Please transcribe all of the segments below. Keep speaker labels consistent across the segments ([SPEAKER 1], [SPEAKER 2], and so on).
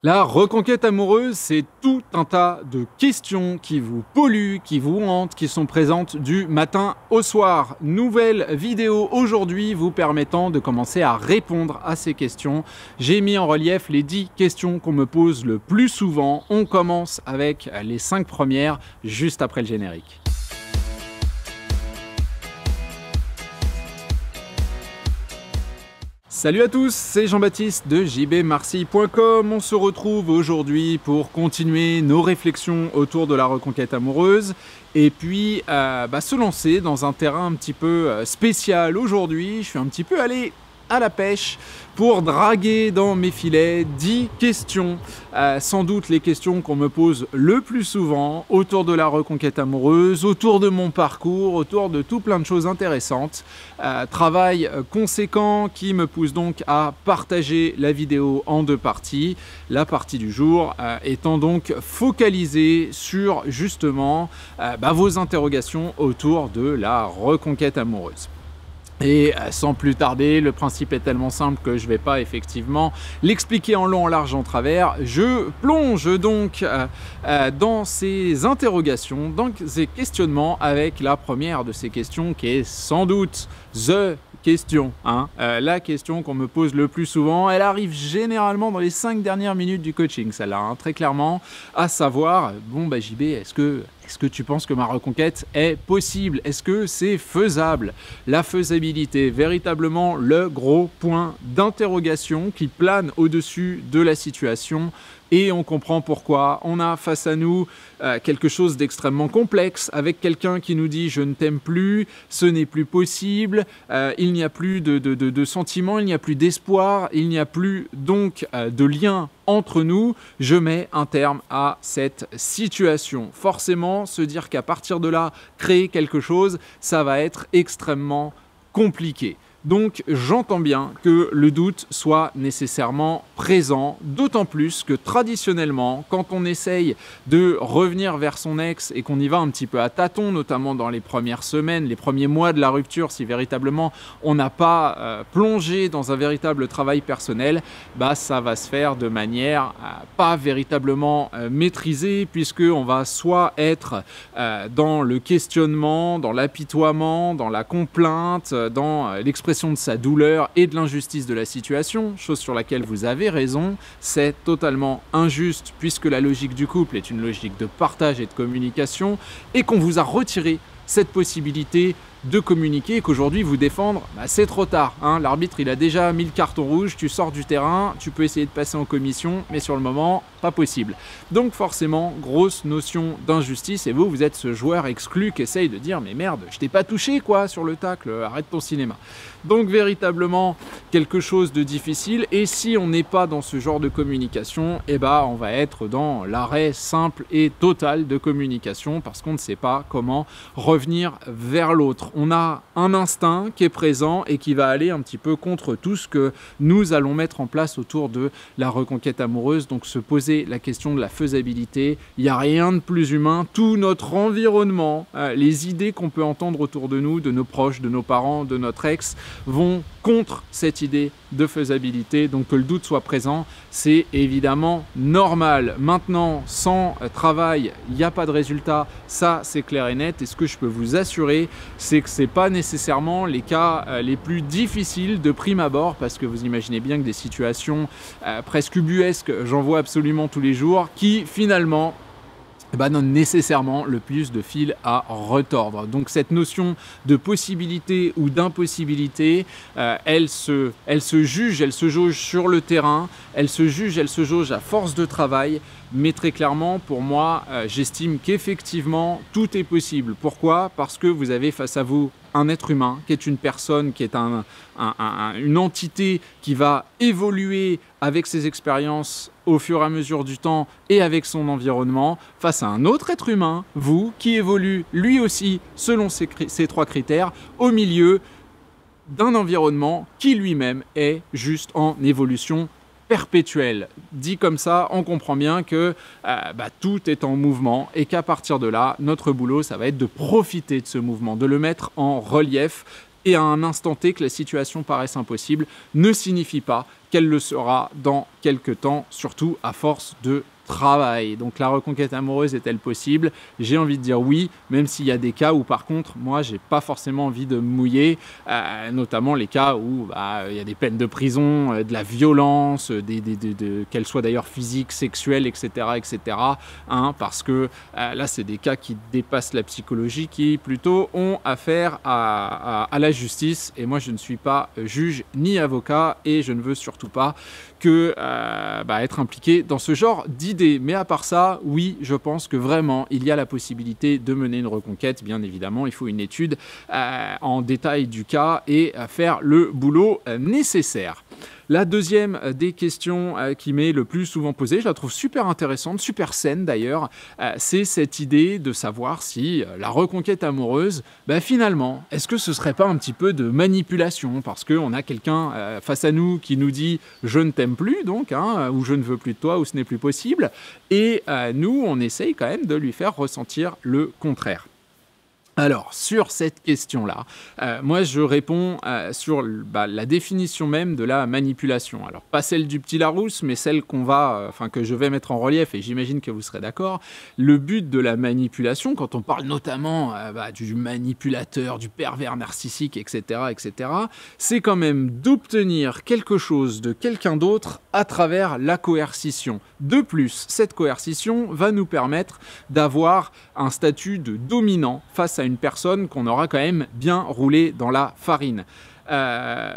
[SPEAKER 1] La reconquête amoureuse, c'est tout un tas de questions qui vous polluent, qui vous hantent, qui sont présentes du matin au soir. Nouvelle vidéo aujourd'hui vous permettant de commencer à répondre à ces questions. J'ai mis en relief les 10 questions qu'on me pose le plus souvent. On commence avec les 5 premières juste après le générique. Salut à tous, c'est Jean-Baptiste de jbmarcy.com. On se retrouve aujourd'hui pour continuer nos réflexions autour de la reconquête amoureuse et puis se lancer dans un terrain un petit peu spécial aujourd'hui. Je suis un petit peu allé à la pêche pour draguer dans mes filets 10 questions, sans doute les questions qu'on me pose le plus souvent autour de la reconquête amoureuse, autour de mon parcours, autour de tout plein de choses intéressantes. Travail conséquent qui me pousse donc à partager la vidéo en 2 parties. La partie du jour étant donc focalisée sur justement vos interrogations autour de la reconquête amoureuse. Et sans plus tarder, le principe est tellement simple que je ne vais pas effectivement l'expliquer en long, en large, en travers. Je plonge donc dans ces interrogations, dans ces questionnements avec la première de ces questions qui est sans doute the question. La question qu'on me pose le plus souvent, elle arrive généralement dans les 5 dernières minutes du coaching, celle-là, très clairement, à savoir, JB, est-ce que tu penses que ma reconquête est possible? Est-ce que c'est faisable? La faisabilité, véritablement le gros point d'interrogation qui plane au-dessus de la situation. Et on comprend pourquoi. On a face à nous quelque chose d'extrêmement complexe avec quelqu'un qui nous dit « je ne t'aime plus, ce n'est plus possible, il n'y a plus de sentiments, il n'y a plus d'espoir, il n'y a plus donc de lien entre nous, je mets un terme à cette situation ». Forcément, se dire qu'à partir de là, créer quelque chose, ça va être extrêmement compliqué. Donc j'entends bien que le doute soit nécessairement présent, d'autant plus que traditionnellement, quand on essaye de revenir vers son ex et qu'on y va un petit peu à tâtons, notamment dans les premières semaines, les premiers mois de la rupture, si véritablement on n'a pas plongé dans un véritable travail personnel, ça va se faire de manière pas véritablement maîtrisée, puisqu'on va soit être dans le questionnement, dans l'apitoiement, dans la complainte, dans l'expression de sa douleur et de l'injustice de la situation, chose sur laquelle vous avez raison, c'est totalement injuste puisque la logique du couple est une logique de partage et de communication et qu'on vous a retiré cette possibilité de communiquer et qu'aujourd'hui vous défendre, c'est trop tard. L'arbitre il a déjà mis le carton rouge, tu sors du terrain, tu peux essayer de passer en commission, mais sur le moment, pas possible. Donc forcément, grosse notion d'injustice et vous êtes ce joueur exclu qui essaye de dire « mais merde, je t'ai pas touché quoi sur le tacle, arrête ton cinéma ». Donc véritablement quelque chose de difficile et si on n'est pas dans ce genre de communication, on va être dans l'arrêt simple et total de communication parce qu'on ne sait pas comment revenir vers l'autre. On a un instinct qui est présent et qui va aller un petit peu contre tout ce que nous allons mettre en place autour de la reconquête amoureuse. Donc se poser la question de la faisabilité, il n'y a rien de plus humain. Tout notre environnement, les idées qu'on peut entendre autour de nous, de nos proches, de nos parents, de notre ex, vont contre cette idée de faisabilité. Donc que le doute soit présent, c'est évidemment normal. Maintenant, sans travail, il n'y a pas de résultat. Ça, c'est clair et net. Et ce que je peux vous assurer, c'est que ce n'est pas nécessairement les cas les plus difficiles de prime abord, parce que vous imaginez bien que des situations presque ubuesques, j'en vois absolument tous les jours, qui finalement n'ont nécessairement le plus de fil à retordre. Donc cette notion de possibilité ou d'impossibilité, elle se juge, elle se jauge sur le terrain, elle se juge, elle se jauge à force de travail, mais très clairement, pour moi, j'estime qu'effectivement, tout est possible. Pourquoi? Parce que vous avez face à vous un être humain, qui est une personne, qui est une entité qui va évoluer avec ses expériences au fur et à mesure du temps et avec son environnement, face à un autre être humain, vous, qui évolue lui aussi selon ces 3 critères, au milieu d'un environnement qui lui-même est juste en évolution perpétuelle. Dit comme ça, on comprend bien que tout est en mouvement et qu'à partir de là, notre boulot, ça va être de profiter de ce mouvement, de le mettre en relief et à un instant T que la situation paraisse impossible ne signifie pas qu'elle le sera dans quelques temps, surtout à force de travail. Donc la reconquête amoureuse est-elle possible? J'ai envie de dire oui, même s'il y a des cas où par contre, moi, j'ai pas forcément envie de me mouiller, notamment les cas où il y a des peines de prison, de la violence, qu'elles soient d'ailleurs physiques, sexuelles, etc., etc. Hein, parce que là, c'est des cas qui dépassent la psychologie, qui plutôt ont affaire à la justice. Et moi, je ne suis pas juge ni avocat et je ne veux surtout pas que être impliqué dans ce genre d'idées. Mais à part ça, oui, je pense que vraiment, il y a la possibilité de mener une reconquête. Bien évidemment, il faut une étude en détail du cas et faire le boulot nécessaire. La deuxième des questions qui m'est le plus souvent posée, je la trouve super intéressante, super saine d'ailleurs, c'est cette idée de savoir si la reconquête amoureuse, finalement, est-ce que ce serait pas un petit peu de manipulation parce qu'on a quelqu'un face à nous qui nous dit « je ne t'aime plus » donc, ou « je ne veux plus de toi » ou « ce n'est plus possible » et nous, on essaye quand même de lui faire ressentir le contraire. Alors, sur cette question-là, moi je réponds sur la définition même de la manipulation. Alors, pas celle du petit Larousse, mais celle que je vais mettre en relief, et j'imagine que vous serez d'accord. Le but de la manipulation, quand on parle notamment du manipulateur, du pervers narcissique, etc., etc., c'est quand même d'obtenir quelque chose de quelqu'un d'autre à travers la coercition. De plus, cette coercition va nous permettre d'avoir un statut de dominant face à une personne qu'on aura quand même bien roulé dans la farine.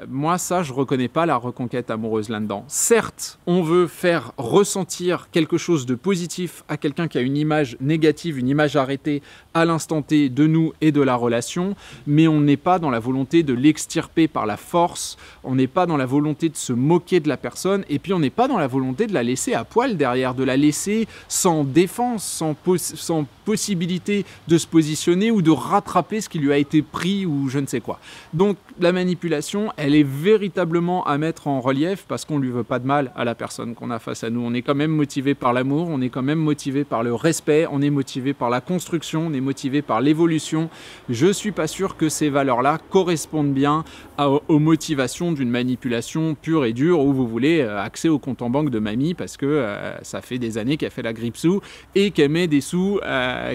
[SPEAKER 1] Moi, ça, je reconnais pas la reconquête amoureuse là-dedans. Certes, on veut faire ressentir quelque chose de positif à quelqu'un qui a une image négative, une image arrêtée à l'instant T de nous et de la relation, mais on n'est pas dans la volonté de l'extirper par la force, on n'est pas dans la volonté de se moquer de la personne, et puis on n'est pas dans la volonté de la laisser à poil derrière, de la laisser sans défense, sans possibilité de se positionner ou de rattraper ce qui lui a été pris ou je ne sais quoi. Donc la manipulation, elle est véritablement à mettre en relief parce qu'on ne lui veut pas de mal à la personne qu'on a face à nous. On est quand même motivé par l'amour, on est quand même motivé par le respect, on est motivé par la construction, on est motivé par l'évolution. Je ne suis pas sûr que ces valeurs-là correspondent bien aux motivations d'une manipulation pure et dure où vous voulez accès au compte en banque de mamie parce que ça fait des années qu'elle fait la grippe sous et qu'elle met des sous,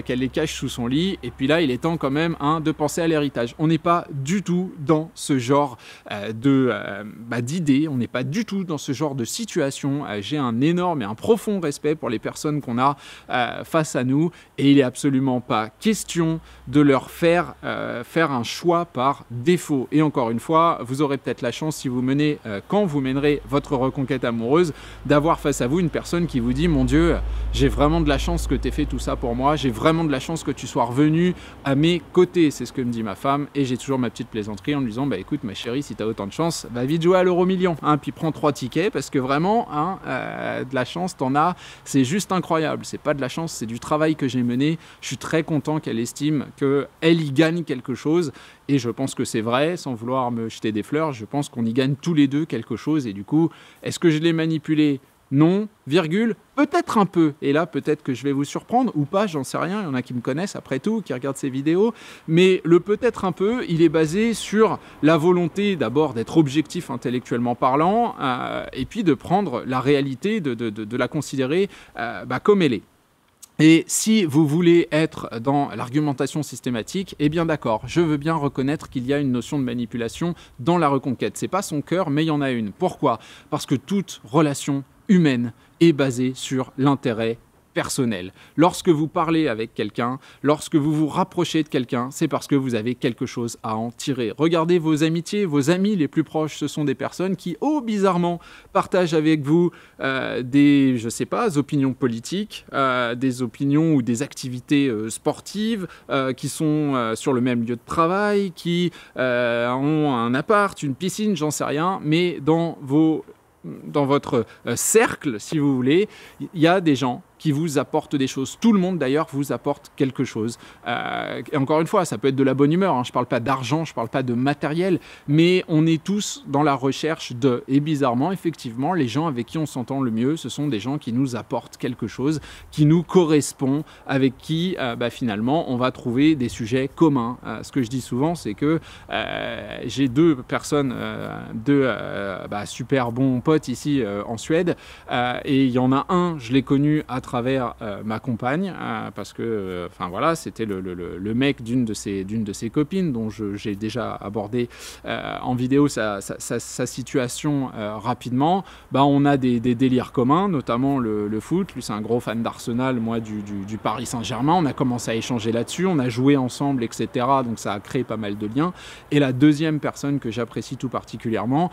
[SPEAKER 1] qu'elle les cache sous son lit. Et puis là, il est temps quand même de penser à l'héritage. On n'est pas du tout dans ce genre d'idées, on n'est pas du tout dans ce genre de situation. J'ai un énorme et un profond respect pour les personnes qu'on a face à nous et il n'est absolument pas question de leur faire un choix par défaut. Et encore une fois, vous aurez peut-être la chance, si vous menez, quand vous mènerez votre reconquête amoureuse, d'avoir face à vous une personne qui vous dit « Mon Dieu, j'ai vraiment de la chance que tu aies fait tout ça pour moi, j'ai vraiment de la chance que tu sois revenu à mes côtés. » C'est ce que me dit ma femme et j'ai toujours ma petite plaisanterie en lui disant « Écoute ma chérie, si tu as autant de chance, va vite jouer à l'euro-million, puis prends 3 tickets parce que vraiment, de la chance, t'en as, c'est juste incroyable. C'est pas de la chance, c'est du travail que j'ai mené. Je suis très content qu'elle estime qu'elle y gagne quelque chose et je pense que c'est vrai, sans vouloir me jeter des fleurs, je pense qu'on y gagne tous les deux quelque chose et du coup, est-ce que je l'ai manipulé ? Non, virgule, peut-être un peu. Et là, peut-être que je vais vous surprendre ou pas, j'en sais rien. Il y en a qui me connaissent après tout, qui regardent ces vidéos. Mais le peut-être un peu, il est basé sur la volonté d'abord d'être objectif intellectuellement parlant et puis de prendre la réalité, de la considérer comme elle est. Et si vous voulez être dans l'argumentation systématique, eh bien d'accord, je veux bien reconnaître qu'il y a une notion de manipulation dans la reconquête. C'est pas son cœur, mais il y en a une. Pourquoi ? Parce que toute relation humaine est basée sur l'intérêt personnel. Lorsque vous parlez avec quelqu'un, lorsque vous vous rapprochez de quelqu'un, c'est parce que vous avez quelque chose à en tirer. Regardez vos amitiés, vos amis les plus proches, ce sont des personnes qui, bizarrement, partagent avec vous des opinions politiques, des opinions ou des activités sportives, qui sont sur le même lieu de travail, qui ont un appart, une piscine, j'en sais rien, mais dans votre cercle, si vous voulez, il y a des gens qui vous apportent des choses. Tout le monde d'ailleurs vous apporte quelque chose. Et encore une fois, ça peut être de la bonne humeur, hein. Je ne parle pas d'argent, je ne parle pas de matériel, mais on est tous dans la recherche de. Et bizarrement, effectivement, les gens avec qui on s'entend le mieux, ce sont des gens qui nous apportent quelque chose, qui nous correspond, avec qui finalement on va trouver des sujets communs. Ce que je dis souvent, c'est que j'ai deux personnes, super bons potes ici en Suède, et il y en a un, je l'ai connu à travers ma compagne, parce que c'était le mec d'une de ses copines, dont j'ai déjà abordé en vidéo sa situation rapidement. On a des délires communs, notamment le foot. Lui, c'est un gros fan d'Arsenal, moi du Paris Saint-Germain. On a commencé à échanger là-dessus, on a joué ensemble, etc. Donc ça a créé pas mal de liens. Et la deuxième personne que j'apprécie tout particulièrement,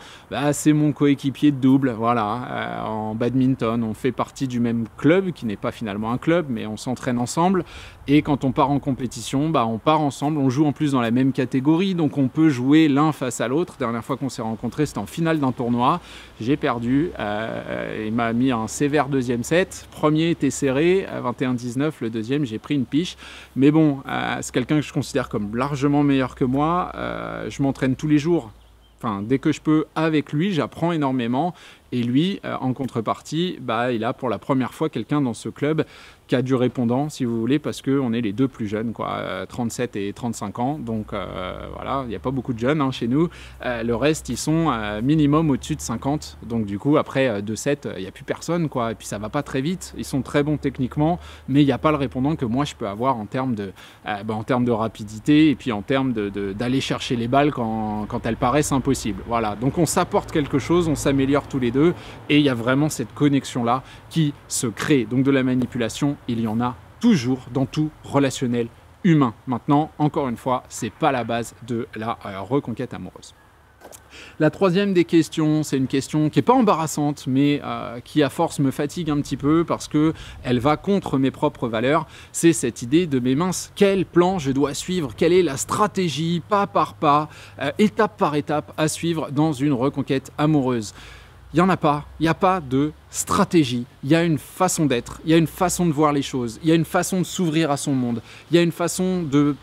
[SPEAKER 1] c'est mon coéquipier de double, en badminton. On fait partie du même club, qui n'est pas finalement un club, mais on s'entraîne ensemble. Et quand on part en compétition, on part ensemble. On joue en plus dans la même catégorie, donc on peut jouer l'un face à l'autre. La dernière fois qu'on s'est rencontrés, c'était en finale d'un tournoi. J'ai perdu. Il m'a mis un sévère deuxième set. Premier était serré, 21-19. Le deuxième, j'ai pris une piche. Mais bon, c'est quelqu'un que je considère comme largement meilleur que moi. Je m'entraîne tous les jours. Dès que je peux avec lui, j'apprends énormément. Et lui, en contrepartie, il a pour la première fois quelqu'un dans ce club qui a du répondant, si vous voulez, parce qu'on est les deux plus jeunes, 37 et 35 ans. Donc il n'y a pas beaucoup de jeunes chez nous. Le reste, ils sont minimum au-dessus de 50. Donc du coup, après 2-7, il n'y a plus personne, Et puis ça va pas très vite. Ils sont très bons techniquement, mais il n'y a pas le répondant que moi je peux avoir en termes de rapidité et puis en termes d'aller chercher les balles quand elles paraissent impossibles. Voilà. Donc on s'apporte quelque chose, on s'améliore tous les deux, et il y a vraiment cette connexion-là qui se crée. Donc de la manipulation, il y en a toujours dans tout relationnel humain. Maintenant, encore une fois, c'est pas la base de la reconquête amoureuse. La troisième des questions, c'est une question qui n'est pas embarrassante, mais qui à force me fatigue un petit peu parce qu'elle va contre mes propres valeurs. C'est cette idée de mais mince, quel plan je dois suivre, quelle est la stratégie, pas par pas, étape par étape à suivre dans une reconquête amoureuse. Il n'y en a pas, il n'y a pas de stratégie, il y a une façon d'être, il y a une façon de voir les choses, il y a une façon de s'ouvrir à son monde, il y a une façon de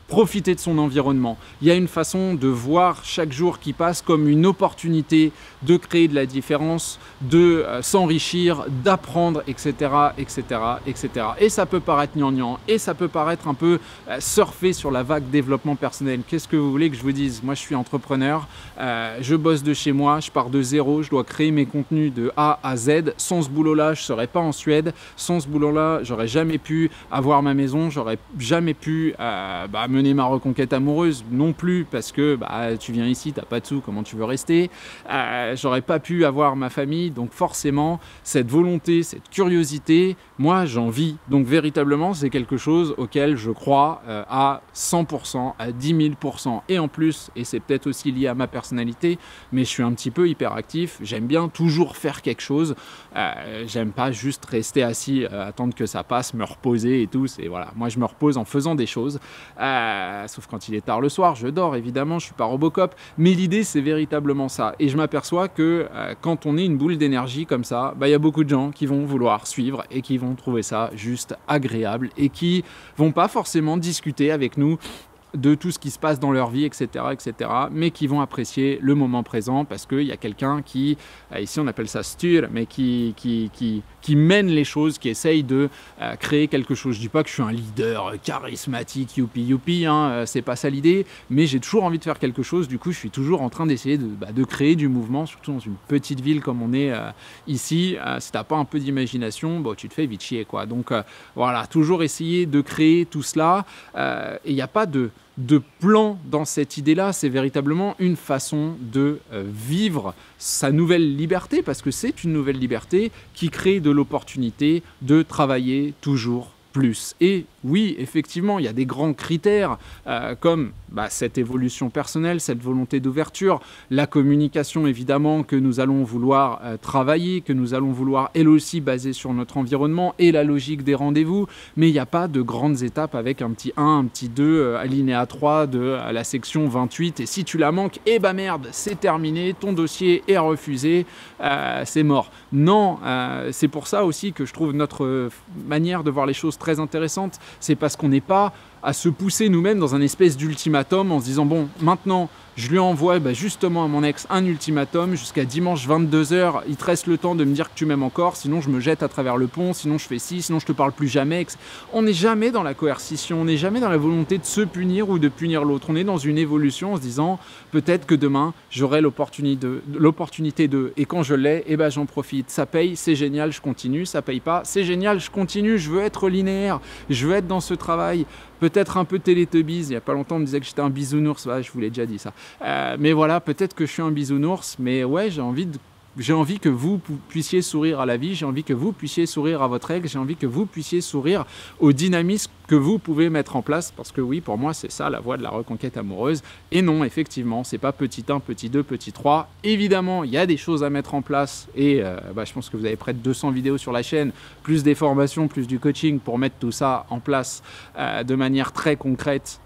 [SPEAKER 1] profiter de son environnement, il y a une façon de voir chaque jour qui passe comme une opportunité de créer de la différence, de s'enrichir, d'apprendre, etc., etc., etc. Et ça peut paraître gnangnan, et ça peut paraître un peu surfer sur la vague développement personnel. Qu'est-ce que vous voulez que je vous dise? Moi, je suis entrepreneur, je bosse de chez moi, je pars de zéro, je dois créer mes contenus de A à Z. Sans ce boulot-là, je ne serais pas en Suède. Sans ce boulot-là, j'aurais jamais pu avoir ma maison, j'aurais jamais pu mener ma reconquête amoureuse non plus, parce que tu viens ici, t'as pas de sous, comment tu veux rester? J'aurais pas pu avoir ma famille, donc forcément cette volonté, cette curiosité, moi j'en vis. Donc véritablement c'est quelque chose auquel je crois à 100%, à 10 000%, et en plus, et c'est peut-être aussi lié à ma personnalité, mais je suis un petit peu hyperactif, j'aime bien toujours faire quelque chose, j'aime pas juste rester assis, attendre que ça passe, me reposer et tout. C'est voilà, moi je me repose en faisant des choses. Sauf quand il est tard le soir, je dors évidemment, je suis pas Robocop, mais l'idée c'est véritablement ça. Et je m'aperçois que quand on est une boule d'énergie comme ça, il y a beaucoup de gens qui vont vouloir suivre et qui vont trouver ça juste agréable et qui vont pas forcément discuter avec nous de tout ce qui se passe dans leur vie, etc., mais qui vont apprécier le moment présent parce qu'il y a quelqu'un qui, ici on appelle ça styr, mais qui mène les choses, qui essaye de créer quelque chose. Je dis pas que je suis un leader charismatique, youpi, c'est pas ça l'idée, mais j'ai toujours envie de faire quelque chose, du coup je suis toujours en train d'essayer de créer du mouvement, surtout dans une petite ville comme on est ici. Si t'as pas un peu d'imagination, tu te fais vite chier, quoi. Donc voilà, toujours essayer de créer tout cela, et il n'y a pas de plan dans cette idée-là, c'est véritablement une façon de vivre sa nouvelle liberté, parce que c'est une nouvelle liberté qui crée de l'opportunité de travailler toujours plus. Et oui, effectivement, il y a des grands critères comme cette évolution personnelle, cette volonté d'ouverture, la communication évidemment que nous allons vouloir travailler, que nous allons vouloir elle aussi baser sur notre environnement et la logique des rendez-vous, mais il n'y a pas de grandes étapes avec un petit 1, un petit 2, alinéa 3 de la section 28 et si tu la manques, eh ben merde, c'est terminé, ton dossier est refusé, c'est mort. Non, c'est pour ça aussi que je trouve notre manière de voir les choses très intéressante, c'est parce qu'on n'est pas à se pousser nous-mêmes dans un espèce d'ultimatum en se disant bon, maintenant je lui envoie justement à mon ex un ultimatum jusqu'à dimanche 22h, il te reste le temps de me dire que tu m'aimes encore, sinon je me jette à travers le pont, sinon je fais ci, sinon je te parle plus jamais. On n'est jamais dans la coercition, on n'est jamais dans la volonté de se punir ou de punir l'autre, on est dans une évolution en se disant peut-être que demain j'aurai l'opportunité de, et quand je l'ai, j'en profite, ça paye, c'est génial, je continue, ça paye pas, c'est génial, je continue, je veux être linéaire, je veux être dans ce travail. Peut-être un peu Télétubbies, il n'y a pas longtemps on me disait que j'étais un bisounours, je vous l'ai déjà dit ça. Mais voilà, peut-être que je suis un bisounours, mais ouais, j'ai envie que vous puissiez sourire à la vie, j'ai envie que vous puissiez sourire à votre ex, j'ai envie que vous puissiez sourire au dynamisme que vous pouvez mettre en place, parce que oui, pour moi, c'est ça la voie de la reconquête amoureuse. Et non, effectivement, c'est pas petit 1, petit 2, petit 3. Évidemment, il y a des choses à mettre en place, et je pense que vous avez près de 200 vidéos sur la chaîne, plus des formations, plus du coaching pour mettre tout ça en place de manière très concrète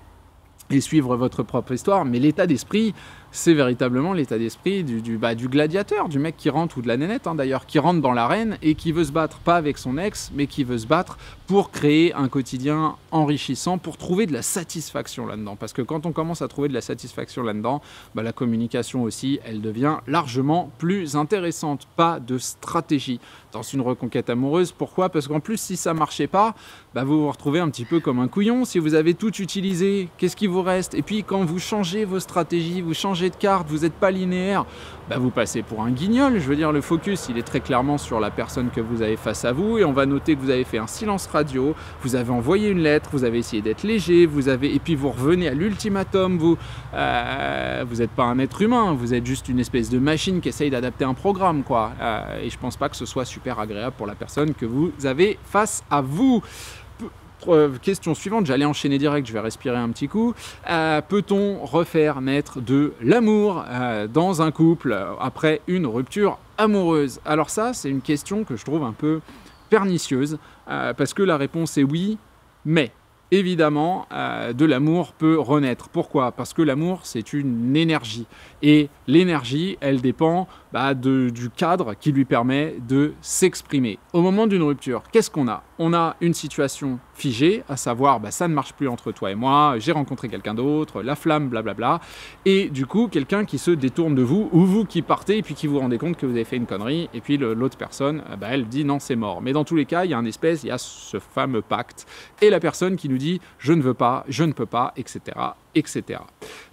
[SPEAKER 1] et suivre votre propre histoire, mais l'état d'esprit, c'est véritablement l'état d'esprit du gladiateur, du mec qui rentre, ou de la nénette d'ailleurs, qui rentre dans l'arène et qui veut se battre, pas avec son ex, mais qui veut se battre pour créer un quotidien enrichissant, pour trouver de la satisfaction là-dedans. Parce que quand on commence à trouver de la satisfaction là-dedans, la communication aussi, elle devient largement plus intéressante. Pas de stratégie dans une reconquête amoureuse. Pourquoi ? Parce qu'en plus, si ça ne marchait pas, vous vous retrouvez un petit peu comme un couillon. Si vous avez tout utilisé, qu'est-ce qui vous reste ? Et puis quand vous changez vos stratégies, vous changez de carte, vous n'êtes pas linéaire, vous passez pour un guignol. Je veux dire, le focus, il est très clairement sur la personne que vous avez face à vous, et on va noter que vous avez fait un silence radio, vous avez envoyé une lettre, vous avez essayé d'être léger, et puis vous revenez à l'ultimatum, vous n'êtes pas un être humain, vous êtes juste une espèce de machine qui essaye d'adapter un programme, quoi. Et je pense pas que ce soit super agréable pour la personne que vous avez face à vous. Question suivante, j'allais enchaîner direct, je vais respirer un petit coup. Peut-on refaire naître de l'amour dans un couple après une rupture amoureuse ? Alors ça, c'est une question que je trouve un peu pernicieuse, parce que la réponse est oui, mais évidemment, de l'amour peut renaître. Pourquoi ? Parce que l'amour, c'est une énergie. Et l'énergie, elle dépend du cadre qui lui permet de s'exprimer. Au moment d'une rupture, qu'est-ce qu'on a ? On a une situation figée, à savoir, ça ne marche plus entre toi et moi, j'ai rencontré quelqu'un d'autre, la flamme, blablabla. Et du coup, quelqu'un qui se détourne de vous, ou vous qui partez, et puis qui vous rendez compte que vous avez fait une connerie, et puis l'autre personne, elle dit non, c'est mort. Mais dans tous les cas, il y a ce fameux pacte, et la personne qui nous dit je ne veux pas, je ne peux pas, etc., etc.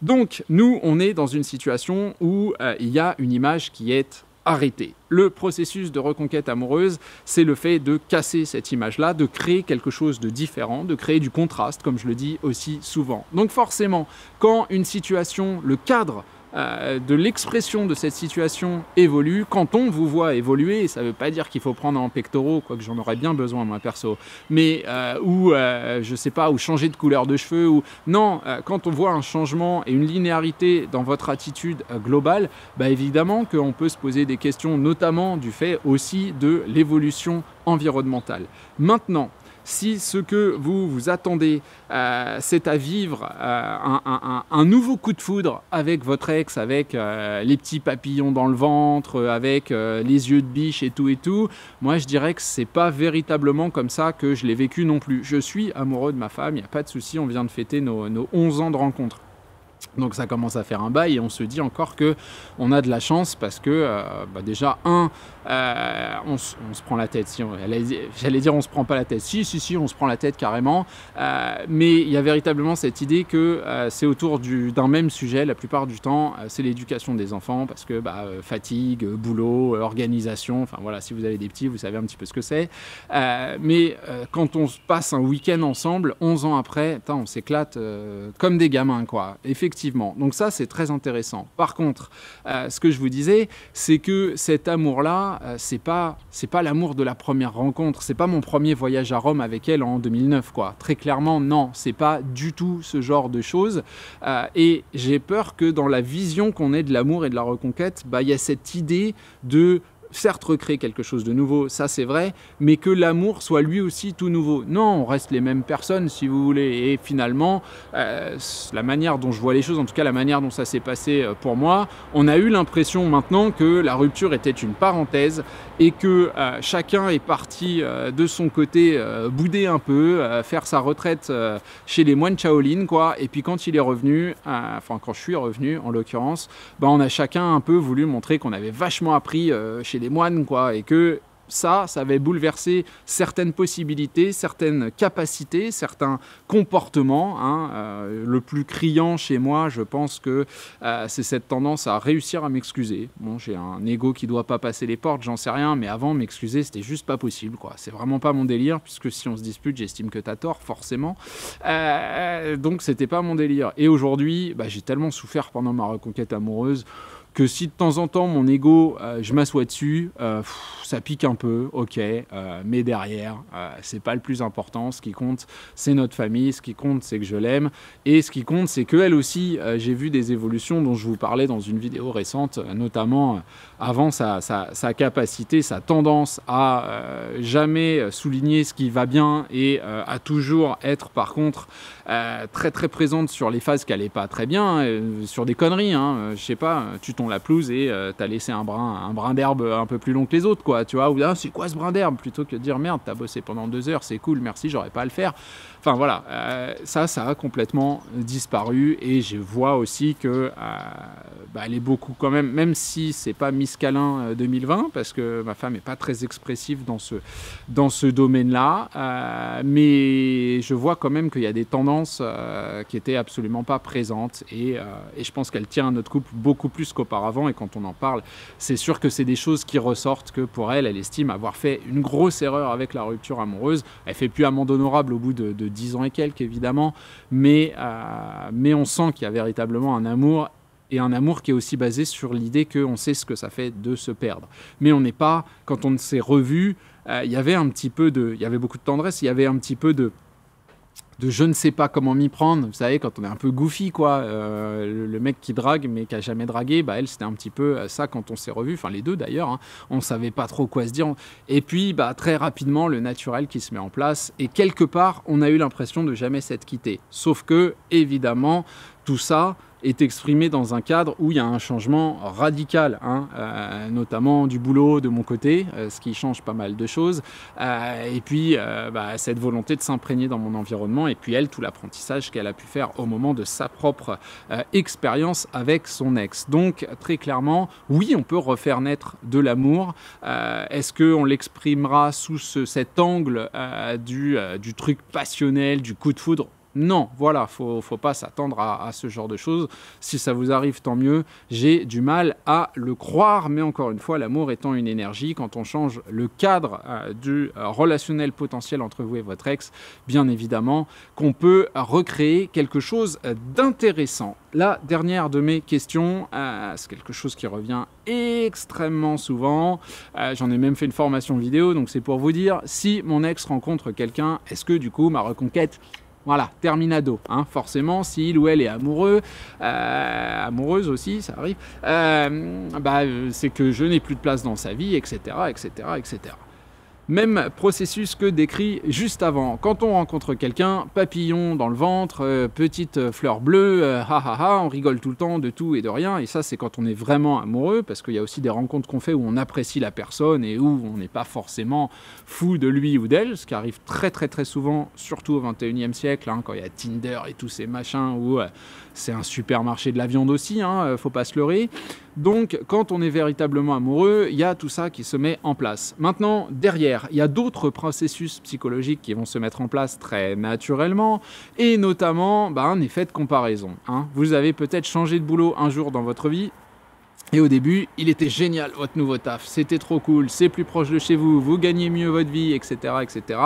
[SPEAKER 1] Donc, nous, on est dans une situation où il y a une image qui est arrêtée. Le processus de reconquête amoureuse, c'est le fait de casser cette image-là, de créer quelque chose de différent, de créer du contraste, comme je le dis aussi souvent. Donc forcément, quand une situation, le cadre de l'expression de cette situation évolue, quand on vous voit évoluer, ça ne veut pas dire qu'il faut prendre en pectoraux, quoique j'en aurais bien besoin moi perso, mais je sais pas, ou changer de couleur de cheveux, ou non, quand on voit un changement et une linéarité dans votre attitude globale, évidemment qu'on peut se poser des questions, notamment du fait aussi de l'évolution environnementale. Maintenant, si ce que vous attendez, c'est à vivre un nouveau coup de foudre avec votre ex, avec les petits papillons dans le ventre, avec les yeux de biche et tout, moi je dirais que c'est pas véritablement comme ça que je l'ai vécu non plus. Je suis amoureux de ma femme, il n'y a pas de souci, on vient de fêter nos 11 ans de rencontre. Donc ça commence à faire un bail et on se dit encore qu'on a de la chance parce que déjà, on se prend la tête. J'allais dire on se prend pas la tête. Si, on se prend la tête carrément. Mais il y a véritablement cette idée que c'est autour d'un même sujet la plupart du temps. C'est l'éducation des enfants parce que fatigue, boulot, organisation. Enfin voilà, si vous avez des petits, vous savez un petit peu ce que c'est. Mais quand on passe un week-end ensemble, 11 ans après, on s'éclate comme des gamins, quoi. Effectivement, effectivement. Donc ça, c'est très intéressant. Par contre, ce que je vous disais, c'est que cet amour-là, c'est pas l'amour de la première rencontre. C'est pas mon premier voyage à Rome avec elle en 2009, quoi. Très clairement, non. C'est pas du tout ce genre de choses. Et j'ai peur que dans la vision qu'on ait de l'amour et de la reconquête, il y a cette idée de certes recréer quelque chose de nouveau, ça c'est vrai, mais que l'amour soit lui aussi tout nouveau. Non, on reste les mêmes personnes si vous voulez. Et finalement, la manière dont je vois les choses, en tout cas la manière dont ça s'est passé pour moi, on a eu l'impression maintenant que la rupture était une parenthèse et que chacun est parti de son côté bouder un peu, faire sa retraite chez les moines Shaolin, quoi. Et puis quand il est revenu, enfin quand je suis revenu en l'occurrence, on a chacun un peu voulu montrer qu'on avait vachement appris chez les moines, quoi, et que ça avait bouleversé certaines possibilités, certaines capacités, certains comportements. Le plus criant chez moi, je pense que c'est cette tendance à réussir à m'excuser. Bon, j'ai un ego qui ne doit pas passer les portes, j'en sais rien, mais avant, m'excuser, c'était juste pas possible, quoi. C'est vraiment pas mon délire, puisque si on se dispute, j'estime que t'as tort, forcément. Donc, c'était pas mon délire. Et aujourd'hui, j'ai tellement souffert pendant ma reconquête amoureuse que si de temps en temps mon ego, je m'assois dessus, ça pique un peu, ok, mais derrière, c'est pas le plus important. Ce qui compte, c'est notre famille, ce qui compte, c'est que je l'aime, et ce qui compte, c'est qu'elle aussi, j'ai vu des évolutions dont je vous parlais dans une vidéo récente, notamment avant sa capacité, sa tendance à jamais souligner ce qui va bien et à toujours être par contre très très présente sur les phases qui n'allaient pas très bien, sur des conneries, je sais pas, tu tonds la pelouse et t'as laissé un brin d'herbe un peu plus long que les autres, quoi, tu vois, ou c'est quoi ce brin d'herbe, plutôt que de dire merde, t'as bossé pendant 2 heures, c'est cool, merci, j'aurais pas à le faire. Enfin voilà, ça a complètement disparu, et je vois aussi que elle est beaucoup quand même si c'est pas Miss Câlin 2020, parce que ma femme est pas très expressive dans ce domaine-là, mais je vois quand même qu'il y a des tendances qui étaient absolument pas présentes, et je pense qu'elle tient à notre couple beaucoup plus qu'auparavant, et quand on en parle, c'est sûr que c'est des choses qui ressortent, que pour elle estime avoir fait une grosse erreur avec la rupture amoureuse. Elle fait plus amende honorable au bout de 10 ans et quelques, évidemment, mais on sent qu'il y a véritablement un amour, et un amour qui est aussi basé sur l'idée qu'on sait ce que ça fait de se perdre. Mais on n'est pas, quand on s'est revus, il y avait beaucoup de tendresse, il y avait un petit peu de je ne sais pas comment m'y prendre, vous savez, quand on est un peu goofy, quoi, le mec qui drague mais qui a jamais dragué, elle, c'était un petit peu ça quand on s'est revus, enfin les deux d'ailleurs, on savait pas trop quoi se dire, et puis très rapidement le naturel qui se met en place, et quelque part on a eu l'impression de jamais s'être quitté, sauf que évidemment tout ça est exprimé dans un cadre où il y a un changement radical, notamment du boulot de mon côté, ce qui change pas mal de choses, et puis cette volonté de s'imprégner dans mon environnement, et puis elle, tout l'apprentissage qu'elle a pu faire au moment de sa propre expérience avec son ex. Donc très clairement, oui, on peut refaire naître de l'amour. Est-ce qu'on l'exprimera sous cet angle du truc passionnel, du coup de foudre ? Non, voilà, faut pas s'attendre à ce genre de choses. Si ça vous arrive, tant mieux. J'ai du mal à le croire, mais encore une fois, l'amour étant une énergie, quand on change le cadre du relationnel potentiel entre vous et votre ex, bien évidemment qu'on peut recréer quelque chose d'intéressant. La dernière de mes questions, c'est quelque chose qui revient extrêmement souvent. J'en ai même fait une formation vidéo, donc c'est pour vous dire, si mon ex rencontre quelqu'un, est-ce que du coup ma reconquête... Voilà, terminado, forcément, si il ou elle est amoureux, amoureuse aussi, ça arrive, c'est que je n'ai plus de place dans sa vie, etc., etc., etc. Même processus que décrit juste avant. Quand on rencontre quelqu'un, papillon dans le ventre, petite fleur bleue, on rigole tout le temps de tout et de rien. Et ça, c'est quand on est vraiment amoureux, parce qu'il y a aussi des rencontres qu'on fait où on apprécie la personne et où on n'est pas forcément fou de lui ou d'elle, ce qui arrive très très très souvent, surtout au 21e siècle, quand il y a Tinder et tous ces machins où c'est un supermarché de la viande aussi, faut pas se leurrer. Donc, quand on est véritablement amoureux, il y a tout ça qui se met en place. Maintenant, derrière, il y a d'autres processus psychologiques qui vont se mettre en place très naturellement, et notamment un effet de comparaison. Vous avez peut-être changé de boulot un jour dans votre vie, Et au début, il était génial, votre nouveau taf, c'était trop cool, c'est plus proche de chez vous, vous gagnez mieux votre vie, etc., etc.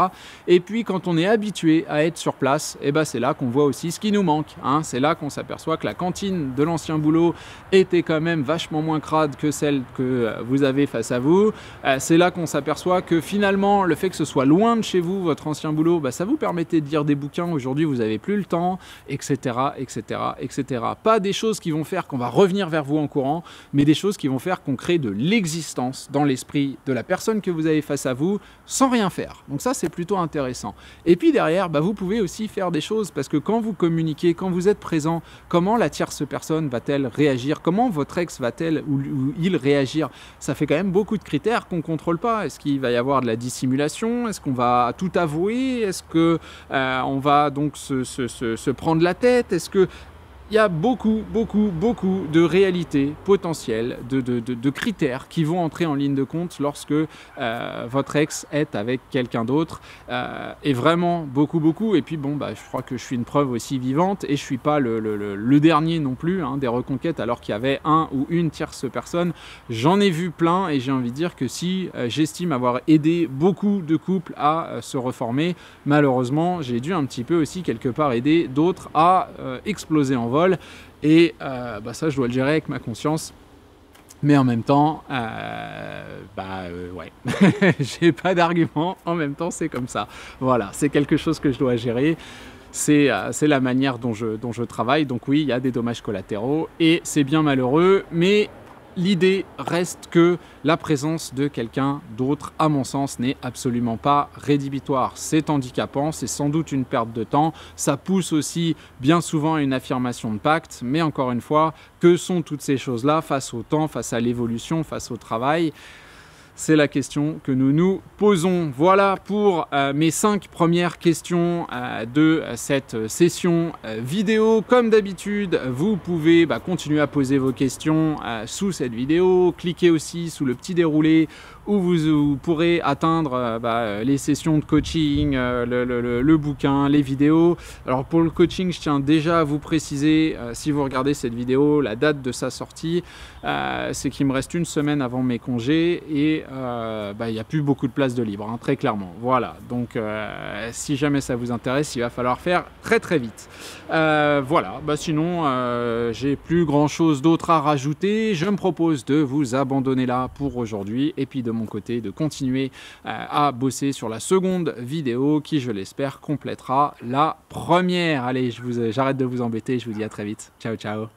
[SPEAKER 1] Et puis, quand on est habitué à être sur place, et ben c'est là qu'on voit aussi ce qui nous manque, hein. C'est là qu'on s'aperçoit que la cantine de l'ancien boulot était quand même vachement moins crade que celle que vous avez face à vous. C'est là qu'on s'aperçoit que finalement, le fait que ce soit loin de chez vous, votre ancien boulot, ça vous permettait de lire des bouquins. Aujourd'hui, vous n'avez plus le temps, etc., etc., etc. Pas des choses qui vont faire qu'on va revenir vers vous en courant, mais des choses qui vont faire qu'on crée de l'existence dans l'esprit de la personne que vous avez face à vous sans rien faire. Donc ça, c'est plutôt intéressant. Et puis derrière, vous pouvez aussi faire des choses parce que quand vous communiquez, quand vous êtes présent, comment la tierce personne va-t-elle réagir? Comment votre ex va-t-elle ou il réagir? Ça fait quand même beaucoup de critères qu'on ne contrôle pas. Est-ce qu'il va y avoir de la dissimulation? Est-ce qu'on va tout avouer? Est-ce qu'on va donc se prendre la tête? Est-ce que il y a beaucoup de réalités potentielles, de critères qui vont entrer en ligne de compte lorsque votre ex est avec quelqu'un d'autre. Et vraiment beaucoup. Et puis je crois que je suis une preuve aussi vivante et je suis pas le dernier non plus hein, des reconquêtes alors qu'il y avait un ou une tierce personne. J'en ai vu plein et j'ai envie de dire que si j'estime avoir aidé beaucoup de couples à se reformer, malheureusement j'ai dû un petit peu aussi quelque part aider d'autres à exploser en vol. Et ça je dois le gérer avec ma conscience, mais en même temps ouais j'ai pas d'argument, en même temps c'est comme ça, voilà, c'est quelque chose que je dois gérer, c'est la manière dont je travaille. Donc oui, il y a des dommages collatéraux et c'est bien malheureux, mais l'idée reste que la présence de quelqu'un d'autre, à mon sens, n'est absolument pas rédhibitoire. C'est handicapant, c'est sans doute une perte de temps, ça pousse aussi bien souvent à une affirmation de pacte, mais encore une fois, que sont toutes ces choses-là face au temps, face à l'évolution, face au travail? C'est la question que nous nous posons. Voilà pour mes 5 premières questions de cette session vidéo. Comme d'habitude, vous pouvez continuer à poser vos questions sous cette vidéo. Cliquez aussi sous le petit déroulé où vous pourrez atteindre les sessions de coaching, le bouquin, les vidéos. Alors pour le coaching, je tiens déjà à vous préciser, si vous regardez cette vidéo, la date de sa sortie, c'est qu'il me reste une semaine avant mes congés et il n'y a plus beaucoup de place de libre, hein, très clairement. Voilà, donc si jamais ça vous intéresse, il va falloir faire très vite. Voilà, sinon j'ai plus grand chose d'autre à rajouter. Je me propose de vous abandonner là pour aujourd'hui et puis de mon côté de continuer à bosser sur la seconde vidéo qui, je l'espère, complétera la première. Allez, j'arrête de vous embêter, je vous dis à très vite. Ciao.